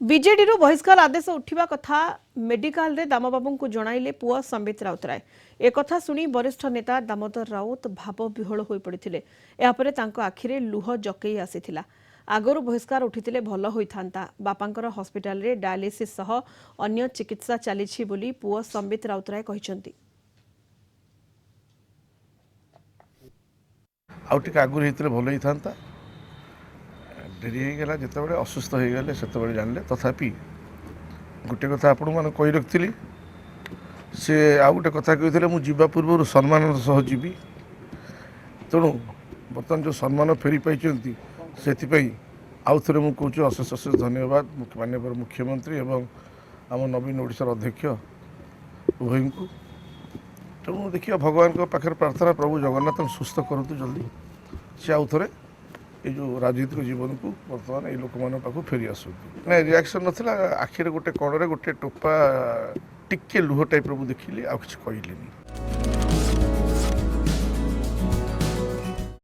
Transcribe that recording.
विजेडी बहिष्कार आदेश उठा कथा मेडिकल रे दामबाबू को जणाइले पुआ संबित राउतराय एक कथा सुनी वरिष्ठ नेता दामोदर राउत भाव विह्वल हो पड़ते यापर आखिरे लुह जकई आसीथिला आगरू बहिष्कार उठितिले भल होइथांता बापांकर हॉस्पिटल रे डायलिसिस सह अन्य चिकित्सा चली बोली पुआ संबित राउतराय कहिसंती आउटिक आगुरी हेतले भल होइथांता डेरी होगा जिते असुस्थ हो गले से जानले तथापि गोटे कथा आपण मैंने कही रखी से आउ गोटे कथा कहते मुझे पूर्व सम्मान सह जीवी तेणु बर्तमान जो सम्मान फेरी पाई से आउ थे मुझे कहूँ अशेष अशेष धन्यवाद माननीय मुख्यमंत्री एवं आम नवीन ओडिशार अध्यक्ष उभय को तेणु देखिए भगवान को पाखे प्रार्थना प्रभु जगन्नाथ सुस्थ करूँ जल्दी सी आउ थे ये जो राजनीतिक जीवन को बर्तमान ये लोक मान पाक फेरी आस ना रिएक्शन नाला आखिरे गोटे कणरे गोटे टोपा टिके लुह टाइप मुझे देखिली आ कि कहली।